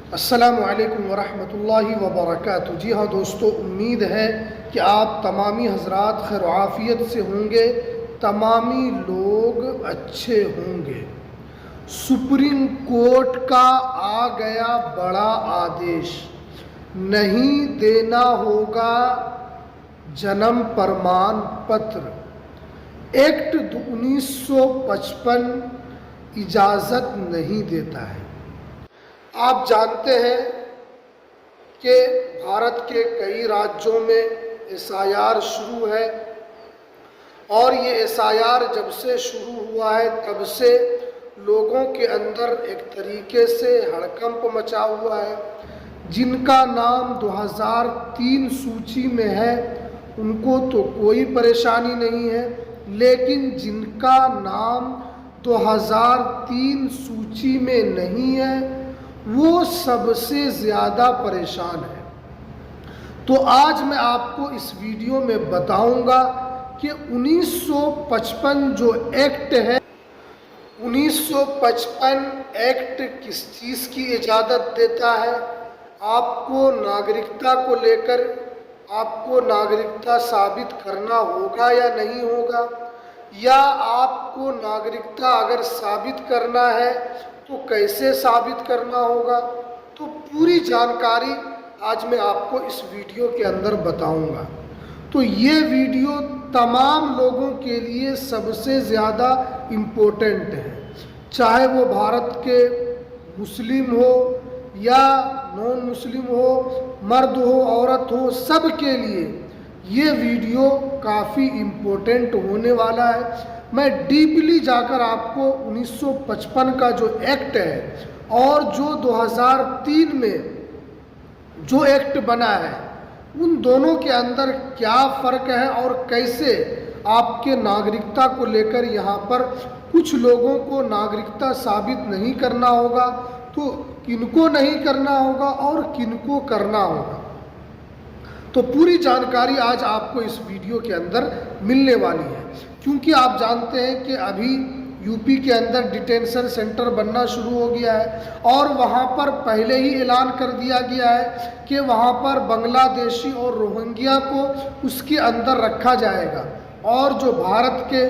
अस्सलामु अलैकुम वरहमतुल्लाहि वबरकातुहू। जी हाँ दोस्तों, उम्मीद है कि आप तमामी हज़रात खैर आफ़ियत से होंगे, तमामी लोग अच्छे होंगे। सुप्रीम कोर्ट का आ गया बड़ा आदेश, नहीं देना होगा जन्म प्रमाण पत्र। एक्ट 1955 इजाज़त नहीं देता है। आप जानते हैं कि भारत के कई राज्यों में एसआईआर शुरू है और ये एसआईआर जब से शुरू हुआ है तब से लोगों के अंदर एक तरीके से हड़कंप मचा हुआ है। जिनका नाम 2003 सूची में है उनको तो कोई परेशानी नहीं है, लेकिन जिनका नाम 2003 सूची में नहीं है वो सबसे ज़्यादा परेशान है। तो आज मैं आपको इस वीडियो में बताऊंगा कि 1955 जो एक्ट है, 1955 एक्ट किस चीज़ की इजाज़त देता है। आपको नागरिकता को लेकर आपको नागरिकता साबित करना होगा या नहीं होगा, या आपको नागरिकता अगर साबित करना है तो कैसे साबित करना होगा। तो पूरी जानकारी आज मैं आपको इस वीडियो के अंदर बताऊंगा। तो ये वीडियो तमाम लोगों के लिए सबसे ज़्यादा इम्पोर्टेंट है, चाहे वो भारत के मुस्लिम हो या नॉन मुस्लिम हो, मर्द हो औरत हो, सब के लिए ये वीडियो काफ़ी इम्पोर्टेंट होने वाला है। मैं डीपली जाकर आपको 1955 का जो एक्ट है और जो 2003 में जो एक्ट बना है उन दोनों के अंदर क्या फ़र्क है और कैसे आपके नागरिकता को लेकर यहाँ पर कुछ लोगों को नागरिकता साबित नहीं करना होगा तो किनको नहीं करना होगा और किनको करना होगा। तो पूरी जानकारी आज आपको इस वीडियो के अंदर मिलने वाली है, क्योंकि आप जानते हैं कि अभी यूपी के अंदर डिटेंशन सेंटर बनना शुरू हो गया है और वहाँ पर पहले ही ऐलान कर दिया गया है कि वहाँ पर बांग्लादेशी और रोहिंग्या को उसके अंदर रखा जाएगा। और जो भारत के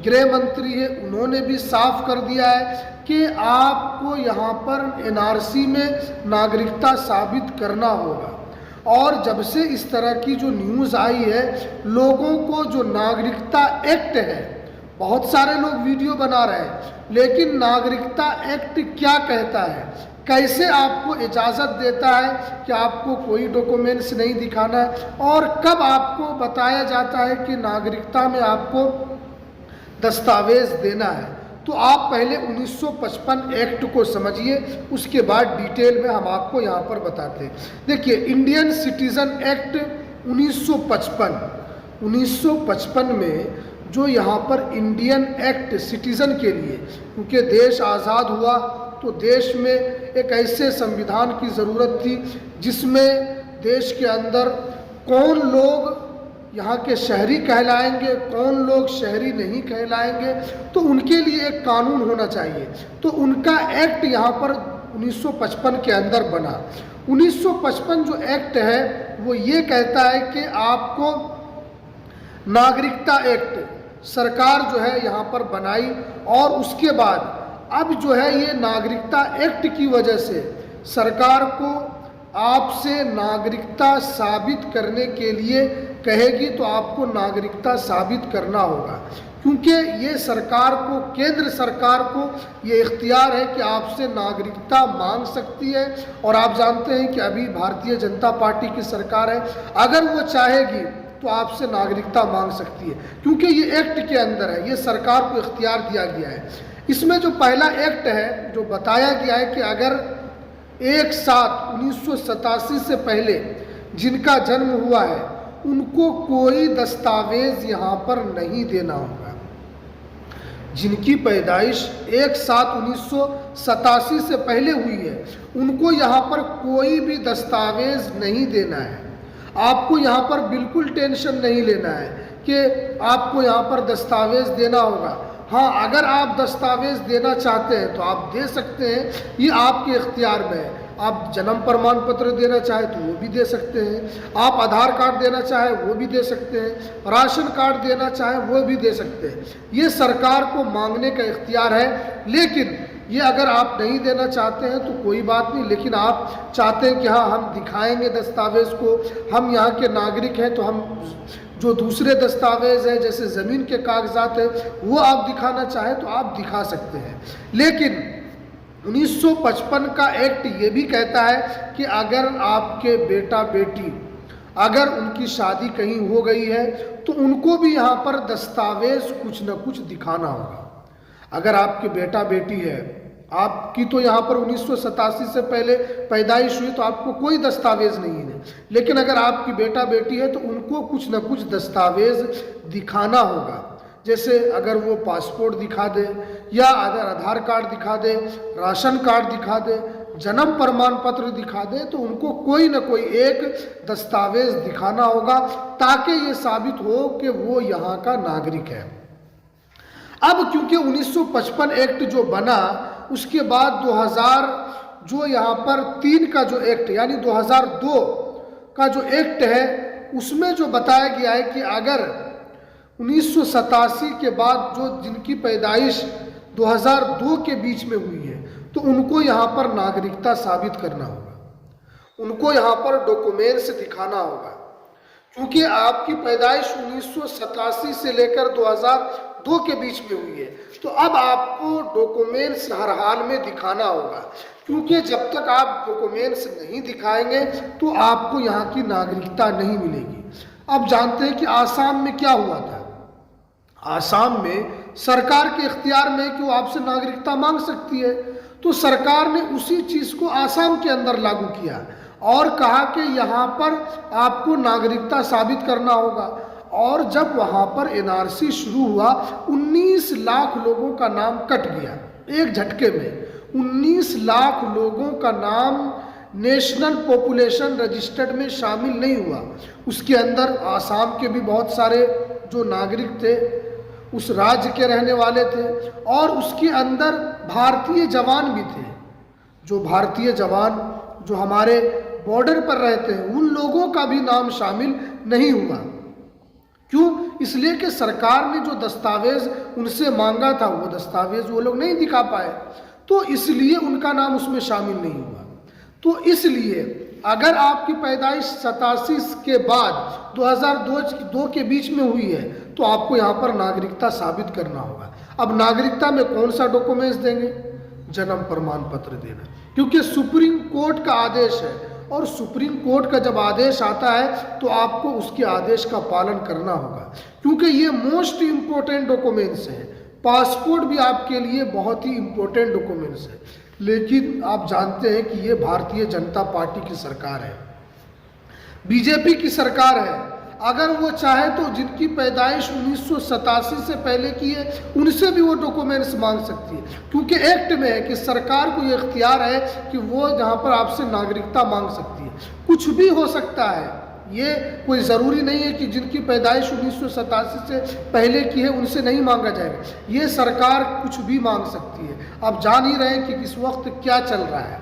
गृह मंत्री है उन्होंने भी साफ कर दिया है कि आपको यहाँ पर एनआरसी में नागरिकता साबित करना होगा। और जब से इस तरह की जो न्यूज़ आई है, लोगों को जो नागरिकता एक्ट है, बहुत सारे लोग वीडियो बना रहे हैं, लेकिन नागरिकता एक्ट क्या कहता है, कैसे आपको इजाज़त देता है कि आपको कोई डॉक्यूमेंट्स नहीं दिखाना है, और कब आपको बताया जाता है कि नागरिकता में आपको दस्तावेज़ देना है। तो आप पहले 1955 एक्ट को समझिए, उसके बाद डिटेल में हम आपको यहाँ पर बताते हैं। देखिए, इंडियन सिटीज़न एक्ट 1955 में जो यहाँ पर इंडियन एक्ट सिटीज़न के लिए, क्योंकि देश आज़ाद हुआ तो देश में एक ऐसे संविधान की ज़रूरत थी जिसमें देश के अंदर कौन लोग यहाँ के शहरी कहलाएंगे, कौन लोग शहरी नहीं कहलाएंगे, तो उनके लिए एक कानून होना चाहिए। तो उनका एक्ट यहाँ पर 1955 के अंदर बना। 1955 जो एक्ट है वो ये कहता है कि आपको नागरिकता एक्ट सरकार जो है यहाँ पर बनाई, और उसके बाद अब जो है ये नागरिकता एक्ट की वजह से सरकार को आपसे नागरिकता साबित करने के लिए कहेगी, तो आपको नागरिकता साबित करना होगा, क्योंकि ये सरकार को, केंद्र सरकार को ये इख्तियार है कि आपसे नागरिकता मांग सकती है। और आप जानते हैं कि अभी भारतीय जनता पार्टी की सरकार है, अगर वो चाहेगी तो आपसे नागरिकता मांग सकती है, क्योंकि ये एक्ट के अंदर है, ये सरकार को इख्तियार दिया गया है। इसमें जो पहला एक्ट है जो बताया गया है कि अगर 1/7/1987 से पहले जिनका जन्म हुआ है उनको कोई दस्तावेज यहाँ पर नहीं देना होगा। जिनकी पैदाइश 1/7/1987 से पहले हुई है उनको यहाँ पर कोई भी दस्तावेज नहीं देना है। आपको यहाँ पर बिल्कुल टेंशन नहीं लेना है कि आपको यहाँ पर दस्तावेज देना होगा। हाँ, अगर आप दस्तावेज़ देना चाहते हैं तो आप दे सकते हैं, ये आपके इख्तियार में है। आप जन्म प्रमाण पत्र देना चाहे तो वो भी दे सकते हैं, आप आधार कार्ड देना चाहे वो भी दे सकते हैं, राशन कार्ड देना चाहे वो भी दे सकते हैं। ये सरकार को मांगने का इख्तियार है, लेकिन ये अगर आप नहीं देना चाहते हैं तो कोई बात नहीं, लेकिन आप चाहते हैं कि हाँ हम दिखाएंगे दस्तावेज़ को, हम यहाँ के नागरिक हैं, तो हम जो दूसरे दस्तावेज़ हैं जैसे ज़मीन के कागजात हैं वो आप दिखाना चाहें तो आप दिखा सकते हैं। लेकिन 1955 का एक्ट ये भी कहता है कि अगर आपके बेटा बेटी अगर उनकी शादी कहीं हो गई है तो उनको भी यहाँ पर दस्तावेज़ कुछ न कुछ दिखाना होगा। अगर आपके बेटा बेटी है, आपकी तो यहाँ पर 1987 से पहले पैदाइश हुई तो आपको कोई दस्तावेज़ नहीं है, लेकिन अगर आपकी बेटा बेटी है तो उनको कुछ न कुछ दस्तावेज़ दिखाना होगा। जैसे अगर वो पासपोर्ट दिखा दे या अगर आधार कार्ड दिखा दे, राशन कार्ड दिखा दे, जन्म प्रमाण पत्र दिखा दे, तो उनको कोई न कोई एक दस्तावेज़ दिखाना होगा ताकि ये साबित हो कि वो यहाँ का नागरिक है। अब क्योंकि 1955 एक्ट जो बना उसके बाद 2000 जो यहाँ पर 3 का जो एक्ट यानी 2002 का जो एक्ट है उसमें जो बताया गया है कि अगर 1987 के बाद जो जिनकी पैदाइश 2002 के बीच में हुई है तो उनको यहाँ पर नागरिकता साबित करना होगा, उनको यहाँ पर डॉक्यूमेंट्स दिखाना होगा। क्योंकि आपकी पैदाइश 1987 से लेकर 2002 के बीच में हुई है तो अब आपको डॉक्यूमेंट्स हर हाल में दिखाना होगा, क्योंकि जब तक आप डॉक्यूमेंट्स नहीं दिखाएंगे तो आपको यहाँ की नागरिकता नहीं मिलेगी। अब जानते हैं कि आसाम में क्या हुआ था। आसाम में सरकार के इख्तियार में कि वो आपसे नागरिकता मांग सकती है, तो सरकार ने उसी चीज़ को आसाम के अंदर लागू किया और कहा कि यहाँ पर आपको नागरिकता साबित करना होगा। और जब वहाँ पर एनआरसी शुरू हुआ 19 लाख लोगों का नाम कट गया एक झटके में। 19 लाख लोगों का नाम नेशनल पॉपुलेशन रजिस्टर्ड में शामिल नहीं हुआ। उसके अंदर आसाम के भी बहुत सारे जो नागरिक थे उस राज्य के रहने वाले थे और उसके अंदर भारतीय जवान भी थे। जो भारतीय जवान जो हमारे बॉर्डर पर रहते हैं उन लोगों का भी नाम शामिल नहीं हुआ। क्यों? इसलिए कि सरकार ने जो दस्तावेज उनसे मांगा था वो दस्तावेज वो लोग नहीं दिखा पाए, तो इसलिए उनका नाम उसमें शामिल नहीं हुआ। तो इसलिए अगर आपकी पैदाइश 87 के बाद 2002 के बीच में हुई है तो आपको यहाँ पर नागरिकता साबित करना होगा। अब नागरिकता में कौन सा डॉक्यूमेंट्स देंगे? जन्म प्रमाण पत्र देना, क्योंकि सुप्रीम कोर्ट का आदेश है और सुप्रीम कोर्ट का जब आदेश आता है तो आपको उसके आदेश का पालन करना होगा, क्योंकि ये मोस्ट इम्पोर्टेंट डॉक्यूमेंट्स हैं। पासपोर्ट भी आपके लिए बहुत ही इम्पोर्टेंट डॉक्यूमेंट्स है। लेकिन आप जानते हैं कि ये भारतीय जनता पार्टी की सरकार है, बीजेपी की सरकार है। अगर वो चाहे तो जिनकी पैदाइश 1987 से पहले की है उनसे भी वो डॉक्यूमेंट्स मांग सकती है, क्योंकि एक्ट में है कि सरकार को ये इख्तियार है कि वो जहाँ पर आपसे नागरिकता मांग सकती है। कुछ भी हो सकता है, ये कोई ज़रूरी नहीं है कि जिनकी पैदाइश 1987 से पहले की है उनसे नहीं मांगा जाएगा। ये सरकार कुछ भी मांग सकती है। आप जान ही रहे हैं कि इस वक्त क्या चल रहा है।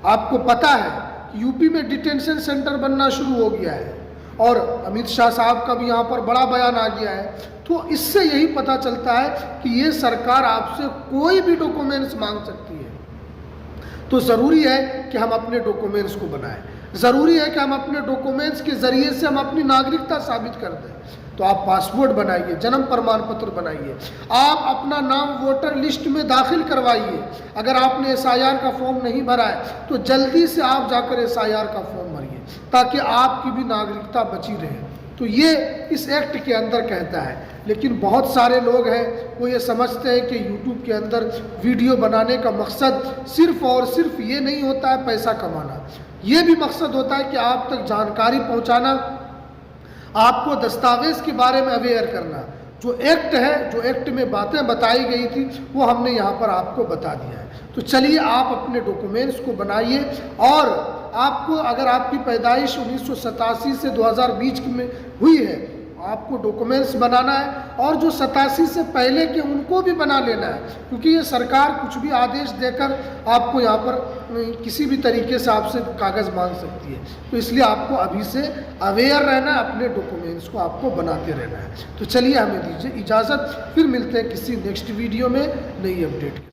आपको पता है कि यूपी में डिटेंशन सेंटर बनना शुरू हो गया है और अमित शाह साहब का भी यहाँ पर बड़ा बयान आ गया है। तो इससे यही पता चलता है कि ये सरकार आपसे कोई भी डॉक्यूमेंट्स मांग सकती है। तो ज़रूरी है कि हम अपने डॉक्यूमेंट्स को बनाएं, ज़रूरी है कि हम अपने डॉक्यूमेंट्स के ज़रिए से हम अपनी नागरिकता साबित कर दें। तो आप पासपोर्ट बनाइए, जन्म प्रमाण पत्र बनाइए, आप अपना नाम वोटर लिस्ट में दाखिल करवाइए। अगर आपने SIR का फॉर्म नहीं भरा है तो जल्दी से आप जाकर SIR का फॉर्म भरिए ताकि आपकी भी नागरिकता बची रहे। तो ये इस एक्ट के अंदर कहता है। लेकिन बहुत सारे लोग हैं वो ये समझते हैं कि यूट्यूब के अंदर वीडियो बनाने का मकसद सिर्फ़ और सिर्फ ये नहीं होता है पैसा कमाना, ये भी मकसद होता है कि आप तक जानकारी पहुंचाना, आपको दस्तावेज़ के बारे में अवेयर करना। जो एक्ट है, जो एक्ट में बातें बताई गई थी वो हमने यहाँ पर आपको बता दिया है। तो चलिए आप अपने डॉक्यूमेंट्स को बनाइए और आपको अगर आपकी पैदाइश 1987 से 2020 में हुई है, आपको डॉक्यूमेंट्स बनाना है, और जो 87 से पहले के उनको भी बना लेना है, क्योंकि ये सरकार कुछ भी आदेश देकर आपको यहाँ पर किसी भी तरीके से आपसे कागज़ मांग सकती है। तो इसलिए आपको अभी से अवेयर रहना है, अपने डॉक्यूमेंट्स को आपको बनाते रहना है। तो चलिए हमें दीजिए इजाज़त, फिर मिलते हैं किसी नेक्स्ट वीडियो में नई अपडेट के